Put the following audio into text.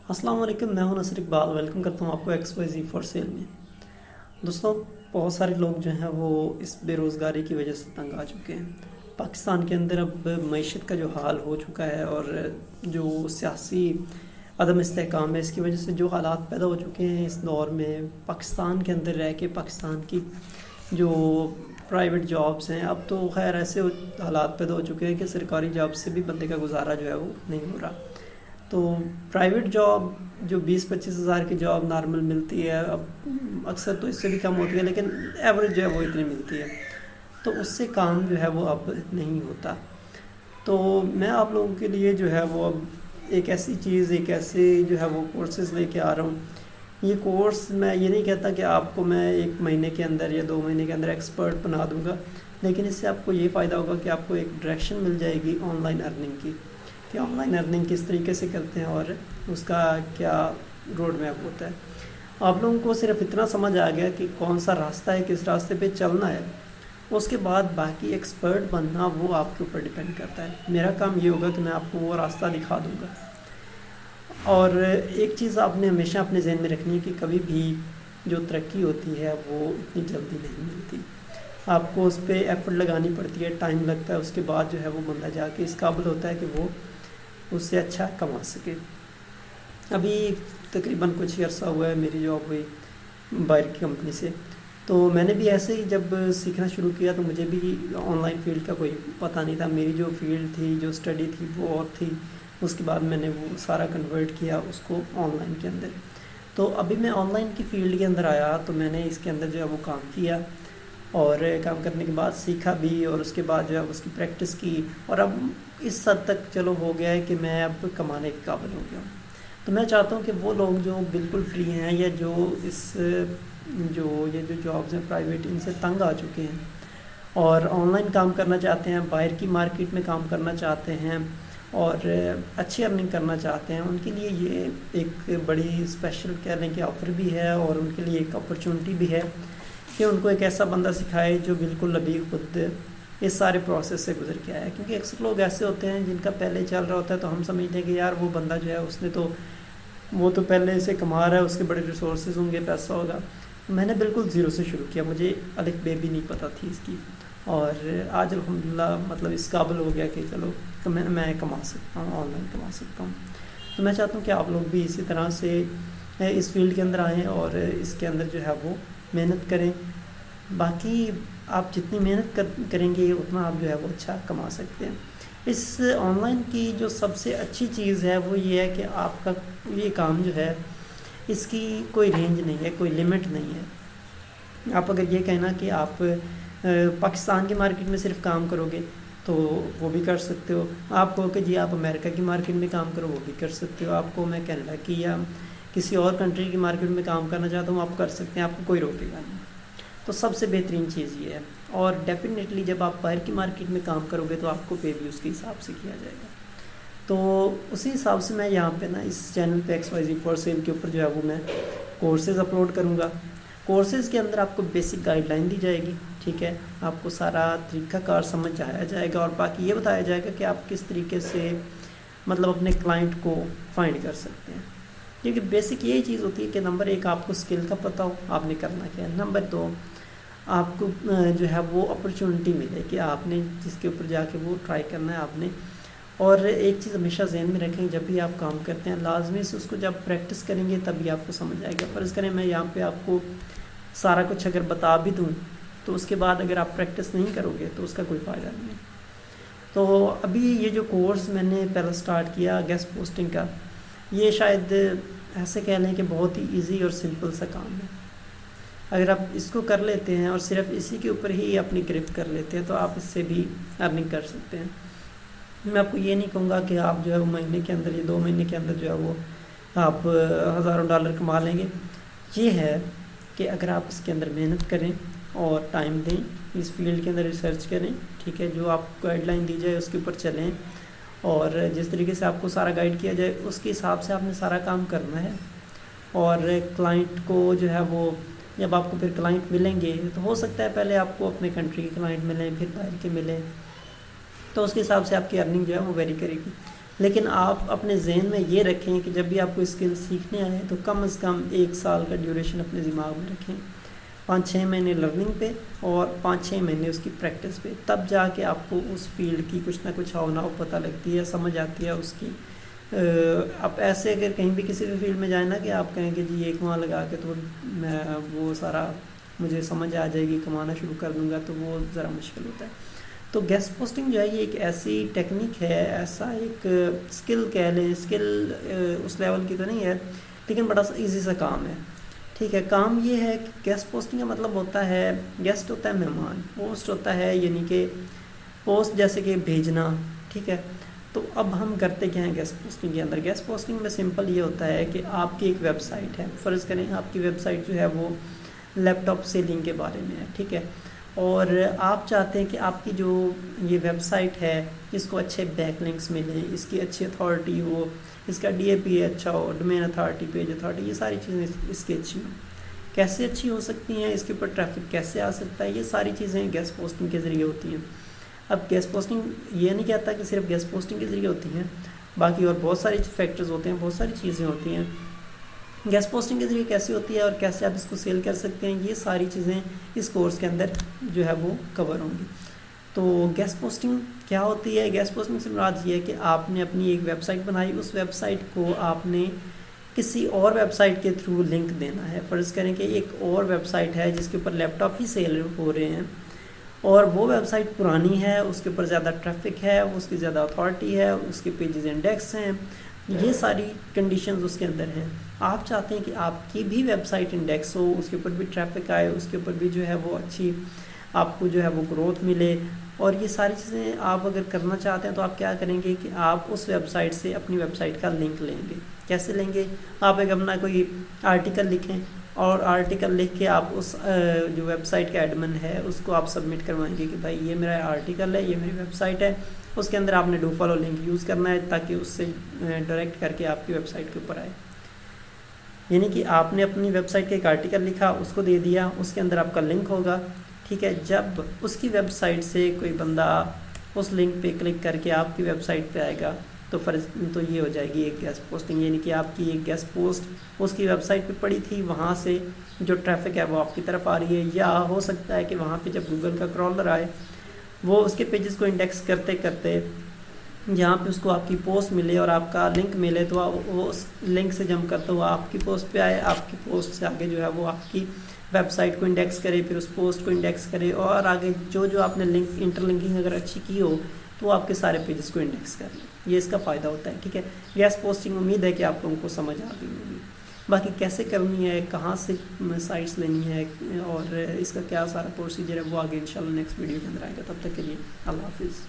السلام علیکم، میں ہوں نصر اقبال۔ ویلکم کرتا ہوں آپ کو X Y Z for cell میں۔ دوستوں، بہت سارے لوگ جو ہیں وہ اس بے روزگاری کی وجہ سے تنگ آ چکے ہیں۔ پاکستان کے اندر اب معیشت کا جو حال ہو چکا ہے اور جو سیاسی عدم استحکام ہے، اس کی وجہ سے جو حالات پیدا ہو چکے ہیں اس دور میں، پاکستان کے اندر رہ کے پاکستان کی جو پرائیویٹ جابس ہیں، اب تو خیر ایسے حالات پیدا ہو چکے ہیں کہ سرکاری جاب سے بھی بندے کا گزارا جو ہے وہ نہیں ہو رہا۔ تو پرائیویٹ جاب جو 20-25 ہزار کی جاب نارمل ملتی ہے، اب اکثر تو اس سے بھی کم ہوتی ہے، لیکن ایوریج جو ہے وہ اتنی ملتی ہے، تو اس سے کام جو ہے وہ اب نہیں ہوتا۔ تو میں آپ لوگوں کے لیے جو ہے وہ اب ایک ایسی چیز، ایک ایسے جو ہے وہ کورسز لے کے آ رہا ہوں۔ یہ کورس میں یہ نہیں کہتا کہ آپ کو میں 1 مہینے کے اندر یا 2 مہینے کے اندر ایکسپرٹ بنا دوں گا، لیکن اس سے آپ کو یہ فائدہ ہوگا کہ آپ کو ایک ڈائریکشن مل جائے گی آن لائن ارننگ کی، کہ آن لائن ارننگ کس طریقے سے کرتے ہیں اور اس کا کیا روڈ میپ ہوتا ہے۔ آپ لوگوں کو صرف اتنا سمجھ آ گیا کہ کون سا راستہ ہے، کس راستے پہ چلنا ہے، اس کے بعد باقی ایکسپرٹ بننا وہ آپ کے اوپر ڈیپینڈ کرتا ہے۔ میرا کام یہ ہوگا کہ میں آپ کو وہ راستہ دکھا دوں گا۔ اور ایک چیز آپ نے ہمیشہ اپنے ذہن میں رکھنی ہے کہ کبھی بھی جو ترقی ہوتی ہے وہ اتنی جلدی نہیں ملتی، آپ کو اس پہ ایفرٹ لگانی پڑتی ہے، ٹائم لگتا ہے، اس کے بعد جو ہے وہ بندہ جا کے اس قابل ہوتا ہے کہ وہ اس سے اچھا کما سکے۔ ابھی تقریباً کچھ عرصہ ہوا ہے میری جاب ہوئی باہر کی کمپنی سے، تو میں نے بھی ایسے ہی جب سیکھنا شروع کیا تو مجھے بھی آن لائن فیلڈ کا کوئی پتہ نہیں تھا۔ میری جو فیلڈ تھی، جو اسٹڈی تھی وہ اور تھی، اس کے بعد میں نے وہ سارا کنورٹ کیا اس کو آن لائن کے اندر۔ تو ابھی میں آن لائن کی فیلڈ کے اندر آیا تو میں نے اس کے اندر جو ہے وہ کام کیا، اور کام کرنے کے بعد سیکھا بھی، اور اس کے بعد جو ہے اس کی پریکٹس کی، اور اب اس حد تک چلو ہو گیا ہے کہ میں اب کمانے کے قابل ہو گیا ہوں۔ تو میں چاہتا ہوں کہ وہ لوگ جو بالکل فری ہیں، یا جو یہ جو جابز ہیں پرائیویٹ، ان سے تنگ آ چکے ہیں اور آن لائن کام کرنا چاہتے ہیں، باہر کی مارکیٹ میں کام کرنا چاہتے ہیں اور اچھی ارننگ کرنا چاہتے ہیں، ان کے لیے یہ ایک بڑی اسپیشل کہہ لیں کہ آفر بھی ہے، اور ان کے لیے ایک اپرچونٹی بھی ہے کہ ان کو ایک ایسا بندہ سکھائے جو بالکل ابھی خود اس سارے پروسیس سے گزر کے آیا ہے۔ کیونکہ اکثر لوگ ایسے ہوتے ہیں جن کا پہلے چل رہا ہوتا ہے، تو ہم سمجھتے ہیں کہ یار وہ بندہ جو ہے وہ تو پہلے سے کما رہا ہے، اس کے بڑے ریسورسز ہوں گے، پیسہ ہوگا۔ میں نے بالکل زیرو سے شروع کیا، مجھے الف بے بھی نہیں پتہ تھی اس کی، اور آج الحمدللہ مطلب اس قابل ہو گیا کہ چلو میں کما سکتا ہوں، آن لائن کما سکتا ہوں۔ تو میں چاہتا ہوں کہ آپ لوگ بھی اسی طرح سے اس فیلڈ کے اندر آئیں اور اس کے اندر جو ہے وہ محنت کریں۔ باقی آپ جتنی محنت کریں گے اتنا آپ جو ہے وہ اچھا کما سکتے ہیں۔ اس آن لائن کی جو سب سے اچھی چیز ہے وہ یہ ہے کہ آپ کا یہ کام جو ہے اس کی کوئی رینج نہیں ہے، کوئی لمٹ نہیں ہے۔ آپ اگر یہ کہنا کہ آپ پاکستان کی مارکیٹ میں صرف کام کرو گے تو وہ بھی کر سکتے ہو، آپ کو کہ جی آپ امریکہ کی مارکیٹ میں کام کرو وہ بھی کر سکتے ہو، آپ کو میں کینیڈا کی یا کسی اور کنٹری کی مارکیٹ میں کام کرنا چاہتا ہوں آپ کر سکتے ہیں، آپ کو کوئی روکے گا نہیں۔ تو سب سے بہترین چیز یہ ہے، اور ڈیفینیٹلی جب آپ باہر کی مارکیٹ میں کام کرو گے تو آپ کو پے بھی اس کے حساب سے کیا جائے گا۔ تو اسی حساب سے میں یہاں پہ اس چینل پہ X Y Z for cell کے اوپر جو ہے وہ میں کورسز اپلوڈ کروں گا۔ کورسز کے اندر آپ کو بیسک گائیڈ لائن دی جائے گی، ٹھیک ہے، آپ کو سارا طریقہ کار سمجھ آیا جائے گا، اور باقی یہ بتایا جائے گا کہ آپ کس طریقے سے مطلب اپنے کلائنٹ کو فائنڈ کر سکتے ہیں۔ کیونکہ بیسک یہی چیز ہوتی ہے کہ نمبر 1 آپ کو اسکل کا پتہ ہو، آپ نے کرنا کیا ہے، نمبر 2 آپ کو جو ہے وہ اپرچونٹی ملے کہ آپ نے جس کے اوپر جا کے وہ ٹرائی کرنا ہے آپ نے۔ اور ایک چیز ہمیشہ ذہن میں رکھیں، جب بھی آپ کام کرتے ہیں لازمی سے اس کو جب پریکٹس کریں گے تبھی آپ کو سمجھ آئے گا۔ فرض کریں میں یہاں پہ آپ کو سارا کچھ اگر بتا بھی دوں تو اس کے بعد اگر آپ پریکٹس نہیں کرو گے تو اس کا کوئی فائدہ نہیں ہے۔ تو ابھی یہ جو کورس میں نے پہلا سٹارٹ کیا گیسٹ پوسٹنگ کا، یہ شاید ایسے کہہ لیں کہ بہت ہی ایزی اور سمپل سا کام ہے۔ اگر آپ اس کو کر لیتے ہیں اور صرف اسی کے اوپر ہی اپنی گرفت کر لیتے ہیں تو آپ اس سے بھی ارننگ کر سکتے ہیں۔ میں آپ کو یہ نہیں کہوں گا کہ آپ جو ہے وہ مہینے کے اندر یا 2 مہینے کے اندر جو ہے وہ آپ ہزاروں ڈالر کما لیں گے۔ یہ ہے کہ اگر آپ اس کے اندر محنت کریں اور ٹائم دیں، اس فیلڈ کے اندر ریسرچ کریں، ٹھیک ہے، جو آپ کو گائیڈ لائن دی جائے اس کے اوپر چلیں، اور جس طریقے سے آپ کو سارا گائیڈ کیا جائے اس کے حساب سے آپ نے سارا کام کرنا ہے۔ اور کلائنٹ کو جو ہے وہ جب آپ کو پھر کلائنٹ ملیں گے تو ہو سکتا ہے پہلے آپ کو اپنے کنٹری کے کلائنٹ ملیں، پھر باہر کے ملیں، تو اس کے حساب سے آپ کی ارننگ جو ہے وہ ویری کرے گی۔ لیکن آپ اپنے ذہن میں یہ رکھیں کہ جب بھی آپ کو اسکل سیکھنے آئیں تو کم از کم 1 سال کا ڈیوریشن اپنے دماغ میں رکھیں، 5-6 مہینے لرننگ پہ اور 5-6 مہینے اس کی پریکٹس پہ، تب جا کے آپ کو اس فیلڈ کی کچھ نہ کچھ ہاؤ ناؤ پتہ لگتی ہے، سمجھ آتی ہے اس کی۔ آپ ایسے اگر کہیں بھی کسی بھی فیلڈ میں جائیں نا کہ آپ کہیں کہ جی 1 ماہ لگا کے تو میں وہ سارا مجھے سمجھ آ جائے گی، کمانا شروع کر دوں گا، تو وہ ذرا مشکل ہوتا ہے۔ تو گیسٹ پوسٹنگ جو ہے یہ ایک ایسی ٹیکنیک ہے، ایسا ایک اسکل کہہ لیں، اسکل اس لیول کی تو نہیں ہے لیکن بڑا ایزی سا کام ہے، ٹھیک ہے۔ کام یہ ہے کہ گیسٹ پوسٹنگ کا مطلب ہوتا ہے، گیسٹ ہوتا ہے مہمان، پوسٹ ہوتا ہے یعنی کہ پوسٹ جیسے کہ بھیجنا، ٹھیک ہے۔ تو اب ہم کرتے کیا ہیں گیسٹ پوسٹنگ کے اندر؟ گیسٹ پوسٹنگ میں سمپل یہ ہوتا ہے کہ آپ کی ایک ویب سائٹ ہے، فرض کریں آپ کی ویب سائٹ جو ہے وہ لیپ ٹاپ سیلنگ کے بارے میں ہے، ٹھیک ہے، اور آپ چاہتے ہیں کہ آپ کی جو یہ ویب سائٹ ہے اس کو اچھے بیک لنکس ملیں، اس کی اچھی اتھارٹی ہو، اس کا DAPA اچھا ہو، ڈومین اتھارٹی، پیج اتھارٹی، یہ ساری چیزیں اس کی اچھی ہوں۔ کیسے اچھی ہو سکتی ہیں، اس کے اوپر ٹریفک کیسے آ سکتا ہے، یہ ساری چیزیں گیسٹ پوسٹنگ کے ذریعے ہوتی ہیں۔ اب گیسٹ پوسٹنگ یہ نہیں کہتا کہ صرف گیسٹ پوسٹنگ کے ذریعے ہوتی ہیں، باقی اور بہت سارے فیکٹرز ہوتے ہیں، بہت ساری چیزیں ہوتی ہیں۔ گیسٹ پوسٹنگ کے ذریعے کیسے ہوتی ہے اور کیسے آپ اس کو سیل کر سکتے ہیں، یہ ساری چیزیں اس کورس کے اندر جو ہے وہ کور ہوں گی۔ تو گیسٹ پوسٹنگ کیا ہوتی ہے؟ گیسٹ پوسٹنگ سے مراد یہ ہے کہ آپ نے اپنی ایک ویب سائٹ بنائی، اس ویب سائٹ کو آپ نے کسی اور ویب سائٹ کے تھرو لنک دینا ہے۔ فرض کریں کہ ایک اور ویب سائٹ ہے جس کے اوپر لیپ ٹاپ ہی سیل ہو رہے ہیں، اور وہ ویب سائٹ پرانی ہے، اس کے اوپر زیادہ ٹریفک ہے، اس کی زیادہ اتھارٹی ہے، اس کے پیجز انڈیکس ہیں، یہ ساری کنڈیشنز اس کے اندر ہیں۔ آپ چاہتے ہیں کہ آپ کی بھی ویب سائٹ انڈیکس ہو، اس کے اوپر بھی ٹریفک آئے، اس کے اوپر بھی جو ہے وہ اچھی آپ کو جو ہے وہ گروتھ ملے، اور یہ ساری چیزیں آپ اگر کرنا چاہتے ہیں تو آپ کیا کریں گے کہ آپ اس ویب سائٹ سے اپنی ویب سائٹ کا لنک لیں گے۔ کیسے لیں گے؟ آپ ایک اپنا کوئی آرٹیکل لکھیں، اور آرٹیکل لکھ کے آپ اس جو ویب سائٹ کا ایڈمن ہے اس کو آپ سبمٹ کروائیں گے کہ بھائی یہ میرا آرٹیکل ہے، یہ میری ویب سائٹ ہے، اس کے اندر آپ نے ڈو فالو لنک یوز کرنا ہے تاکہ اس سے ڈائریکٹ کر کے آپ کی ویب سائٹ کے اوپر آئے۔ یعنی کہ آپ نے اپنی ویب سائٹ کا ایک آرٹیکل لکھا، اس کو دے دیا، اس کے اندر آپ کا لنک ہوگا، ٹھیک ہے۔ جب اس کی ویب سائٹ سے کوئی بندہ اس لنک پہ کلک کر کے آپ کی ویب سائٹ پہ آئے گا تو یہ ہو جائے گی ایک گیسٹ پوسٹنگ، یعنی کہ آپ کی ایک گیسٹ پوسٹ اس کی ویب سائٹ پہ پڑی تھی، وہاں سے جو ٹریفک ہے وہ آپ کی طرف آ رہی ہے، یا ہو سکتا ہے کہ وہاں پہ جب گوگل کا کرالر آئے وہ اس کے پیجز کو انڈیکس کرتے کرتے جہاں پہ اس کو آپ کی پوسٹ ملے اور آپ کا لنک ملے تو وہ اس لنک سے جمپ کرتا ہوا آپ کی پوسٹ پہ آئے، آپ کی پوسٹ سے آگے جو ہے وہ آپ کی ویب سائٹ کو انڈیکس کرے، پھر اس پوسٹ کو انڈیکس کرے، اور آگے جو آپ نے لنک انٹر لنکنگ اگر اچھی کی ہو تو وہ آپ کے سارے پیجز کو انڈیکس کر لیں۔ یہ اس کا فائدہ ہوتا ہے، ٹھیک ہے۔ گیسٹ پوسٹنگ امید ہے کہ آپ لوگوں کو سمجھ آ گئی ہوگی۔ باقی کیسے کرنی ہے، کہاں سے سائٹس لینی ہے، اور اس کا کیا سارا پروسیجر ہے، وہ آگے انشاءاللہ نیکسٹ ویڈیو کے اندر آئے گا۔ تب تک کے لیے اللہ حافظ۔